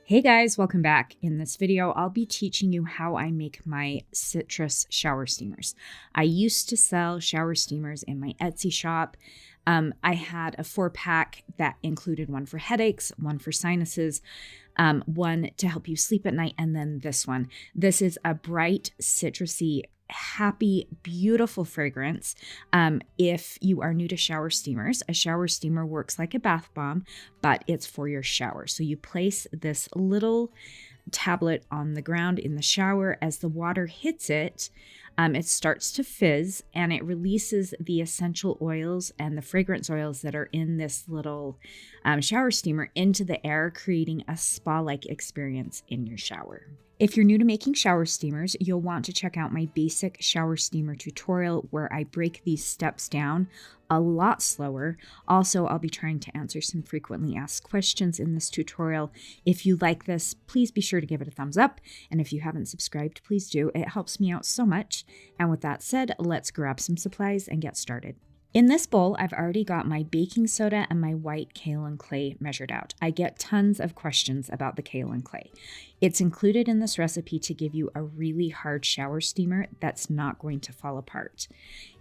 Hey guys, welcome back. In this video, I'll be teaching you how I make my citrus shower steamers. I used to sell shower steamers in my Etsy shop. I had a 4-pack that included one for headaches, one for sinuses, one to help you sleep at night, and then this one. This is a bright, citrusy, happy, beautiful fragrance. If you are new to shower steamers, a shower steamer works like a bath bomb, but it's for your shower. So you place this little tablet on the ground in the shower. As the water hits it, it starts to fizz and it releases the essential oils and the fragrance oils that are in this little shower steamer into the air, creating a spa-like experience in your shower. If you're new to making shower steamers, you'll want to check out my basic shower steamer tutorial where I break these steps down a lot slower. Also, I'll be trying to answer some frequently asked questions in this tutorial. If you like this, please be sure to give it a thumbs up. And if you haven't subscribed, please do. It helps me out so much. And with that said, let's grab some supplies and get started. In this bowl, I've already got my baking soda and my white kaolin clay measured out. I get tons of questions about the kaolin clay. It's included in this recipe to give you a really hard shower steamer that's not going to fall apart.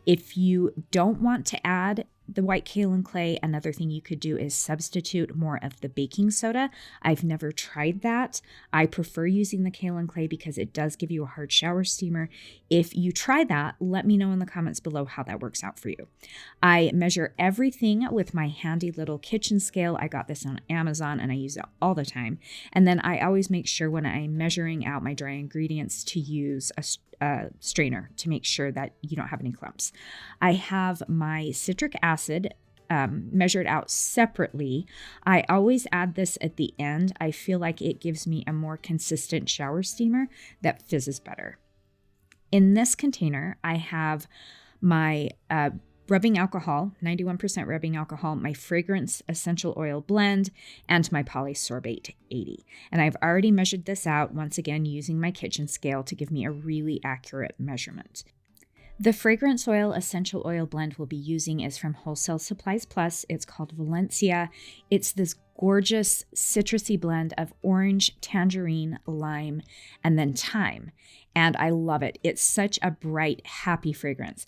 If you don't want to add the white kaolin clay, another thing you could do is substitute more of the baking soda. I've never tried that. I prefer using the kaolin clay because it does give you a hard shower steamer. If you try that, let me know in the comments below how that works out for you. I measure everything with my handy little kitchen scale. I got this on Amazon and I use it all the time. And then I always make sure when I'm measuring out my dry ingredients to use a strainer to make sure that you don't have any clumps. I have my citric acid measured out separately. I always add this at the end. I feel like it gives me a more consistent shower steamer that fizzes better. In this container, I have my rubbing alcohol, 91% rubbing alcohol, my fragrance essential oil blend, and my Polysorbate 80. And I've already measured this out, once again, using my kitchen scale to give me a really accurate measurement. The fragrance oil essential oil blend we'll be using is from Wholesale Supplies Plus. It's called Valencia. It's this gorgeous citrusy blend of orange, tangerine, lime, and then thyme. And I love it. It's such a bright, happy fragrance.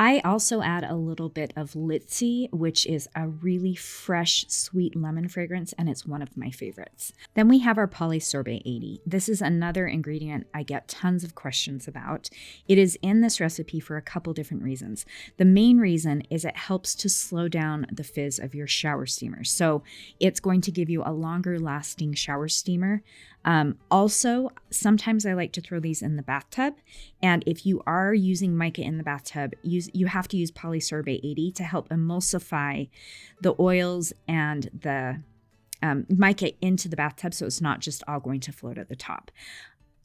I also add a little bit of Litzy, which is a really fresh, sweet lemon fragrance, and it's one of my favorites. Then we have our Polysorbate 80. This is another ingredient I get tons of questions about. It is in this recipe for a couple different reasons. The main reason is it helps to slow down the fizz of your shower steamer. So it's going to give you a longer lasting shower steamer. Also, sometimes I like to throw these in the bathtub. And if you are using mica in the bathtub, you have to use Polysorbate 80 to help emulsify the oils and the mica into the bathtub so it's not just all going to float at the top.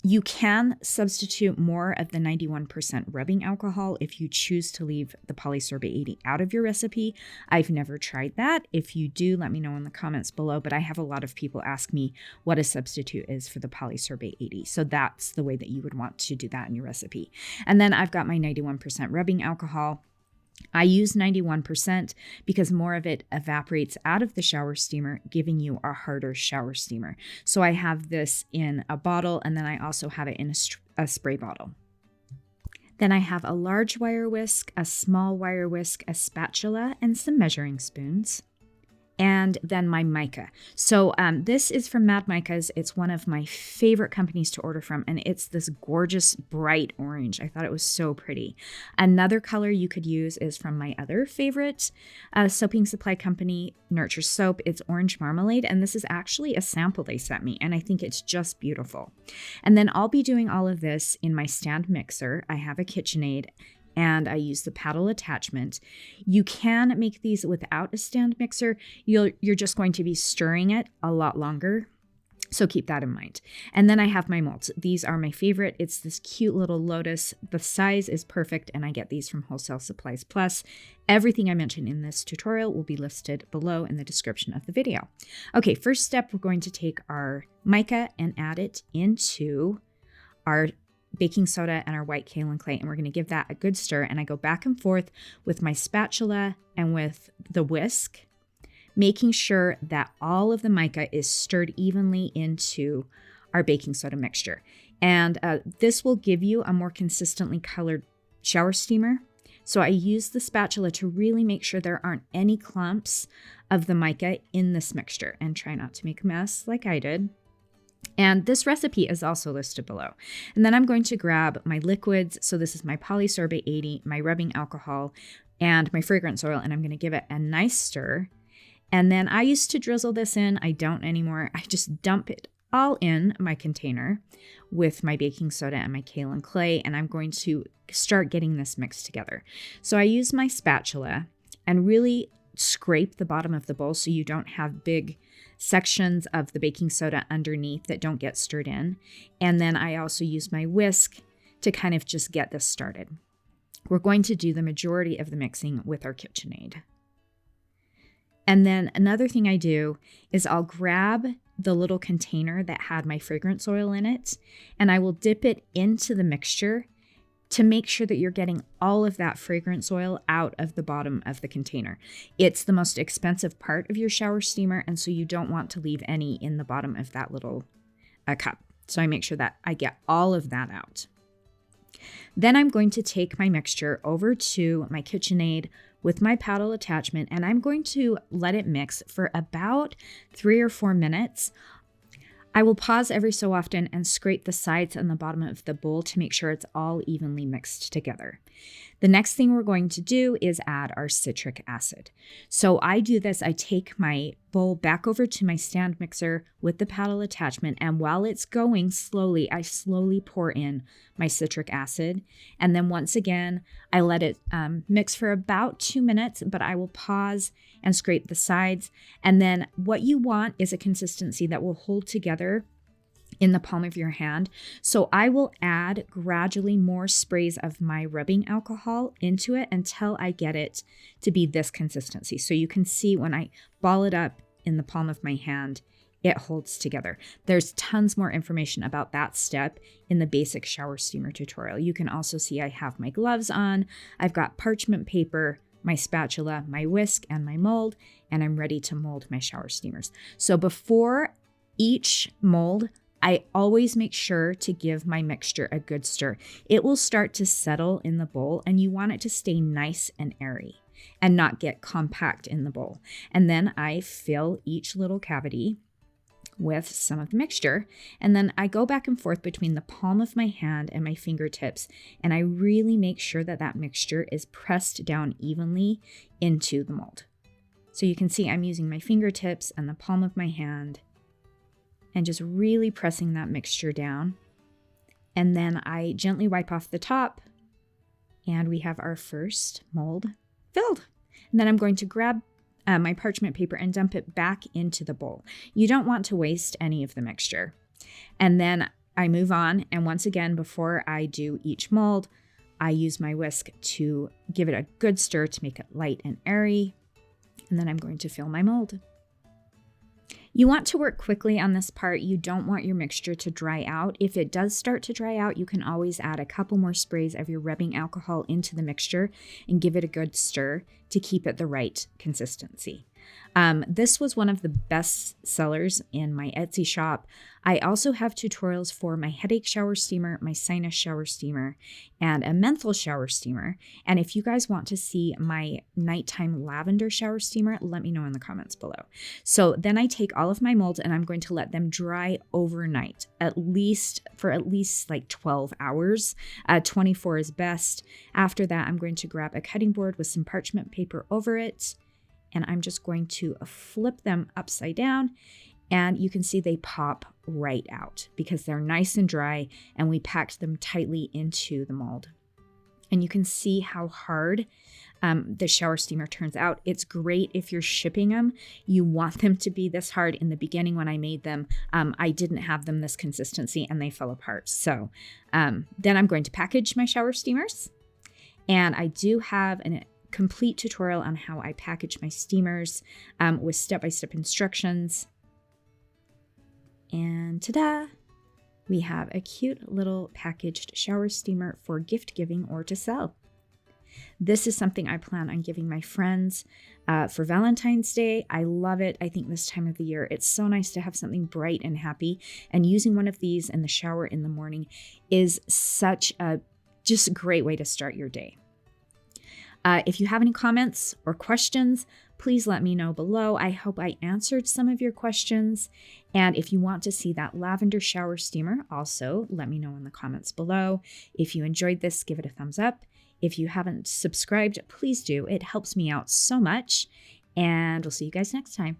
You can substitute more of the 91% rubbing alcohol if you choose to leave the Polysorbate 80 out of your recipe. I've never tried that. If you do, let me know in the comments below, but I have a lot of people ask me what a substitute is for the Polysorbate 80. So that's the way that you would want to do that in your recipe. And then I've got my 91% rubbing alcohol. I use 91% because more of it evaporates out of the shower steamer, giving you a harder shower steamer. So I have this in a bottle, and then I also have it in a spray bottle. Then I have a large wire whisk, a small wire whisk, a spatula, and some measuring spoons. And then my mica. So this is from Mad Micas. It's one of my favorite companies to order from, and it's this gorgeous bright orange. I thought it was so pretty. Another color you could use is from my other favorite soaping supply company, Nurture Soap. It's orange marmalade, and this is actually a sample they sent me, and I think it's just beautiful. And then I'll be doing all of this in my stand mixer. I have a KitchenAid, and I use the paddle attachment. You can make these without a stand mixer. You're just going to be stirring it a lot longer, so keep that in mind. And then I have my molds. These are my favorite. It's this cute little lotus. The size is perfect, and I get these from Wholesale Supplies Plus. Everything I mentioned in this tutorial will be listed below in the description of the video. Okay, first step, we're going to take our mica and add it into our baking soda and our white kaolin clay, and we're going to give that a good stir. And I go back and forth with my spatula and with the whisk, making sure that all of the mica is stirred evenly into our baking soda mixture. And this will give you a more consistently colored shower steamer. So I use the spatula to really make sure there aren't any clumps of the mica in this mixture, and try not to make a mess like I did. And this recipe is also listed below. And then I'm going to grab my liquids. So this is my Polysorbate 80, my rubbing alcohol, and my fragrance oil, and I'm going to give it a nice stir. And then I used to drizzle this in. I don't anymore. I just dump it all in my container with my baking soda and my kaolin clay, and I'm going to start getting this mixed together. So I use my spatula and really scrape the bottom of the bowl so you don't have big sections of the baking soda underneath that don't get stirred in. And then I also use my whisk to kind of just get this started. We're going to do the majority of the mixing with our KitchenAid. And then another thing I do is I'll grab the little container that had my fragrance oil in it, and I will dip it into the mixture to make sure that you're getting all of that fragrance oil out of the bottom of the container. It's the most expensive part of your shower steamer, and so you don't want to leave any in the bottom of that little cup. So I make sure that I get all of that out. Then I'm going to take my mixture over to my KitchenAid with my paddle attachment, and I'm going to let it mix for about 3 or 4 minutes. I will pause every so often and scrape the sides and the bottom of the bowl to make sure it's all evenly mixed together. The next thing we're going to do is add our citric acid. So I do this, I take my bowl back over to my stand mixer with the paddle attachment, and while it's going slowly, I slowly pour in my citric acid. And then once again, I let it mix for about 2 minutes, but I will pause and scrape the sides. And then what you want is a consistency that will hold together in the palm of your hand. So I will add gradually more sprays of my rubbing alcohol into it until I get it to be this consistency. So you can see when I ball it up in the palm of my hand, it holds together. There's tons more information about that step in the basic shower steamer tutorial. You can also see I have my gloves on. I've got parchment paper, my spatula, my whisk, and my mold, and I'm ready to mold my shower steamers. So before each mold, I always make sure to give my mixture a good stir. It will start to settle in the bowl, and you want it to stay nice and airy and not get compact in the bowl. And then I fill each little cavity with some of the mixture, and then I go back and forth between the palm of my hand and my fingertips, and I really make sure that that mixture is pressed down evenly into the mold. So you can see I'm using my fingertips and the palm of my hand and just really pressing that mixture down. And then I gently wipe off the top, and we have our first mold filled. And then I'm going to grab my parchment paper and dump it back into the bowl. You don't want to waste any of the mixture. And then I move on, and once again, before I do each mold, I use my whisk to give it a good stir to make it light and airy. And then I'm going to fill my mold. You want to work quickly on this part. You don't want your mixture to dry out. If it does start to dry out, you can always add a couple more sprays of your rubbing alcohol into the mixture and give it a good stir to keep it the right consistency. This was one of the best sellers in my Etsy shop. I also have tutorials for my headache shower steamer, my sinus shower steamer, and a menthol shower steamer. And if you guys want to see my nighttime lavender shower steamer, let me know in the comments below. So then I take all of my molds and I'm going to let them dry overnight, for at least like 12 hours. 24 is best. After that, I'm going to grab a cutting board with some parchment paper over it, and I'm just going to flip them upside down, and you can see they pop right out because they're nice and dry, and we packed them tightly into the mold. And you can see how hard the shower steamer turns out. It's great if you're shipping them. You want them to be this hard. In the beginning when I made them, I didn't have them this consistency and they fell apart. So then I'm going to package my shower steamers, and I do have a complete tutorial on how I package my steamers with step-by-step instructions. And ta-da! We have a cute little packaged shower steamer for gift giving or to sell. This is something I plan on giving my friends for Valentine's Day. I love it. I think this time of the year, it's so nice to have something bright and happy. And using one of these in the shower in the morning is such a just great way to start your day. If you have any comments or questions, please let me know below. I hope I answered some of your questions. And if you want to see that lavender shower steamer, also let me know in the comments below. If you enjoyed this, give it a thumbs up. If you haven't subscribed, please do. It helps me out so much. And we'll see you guys next time.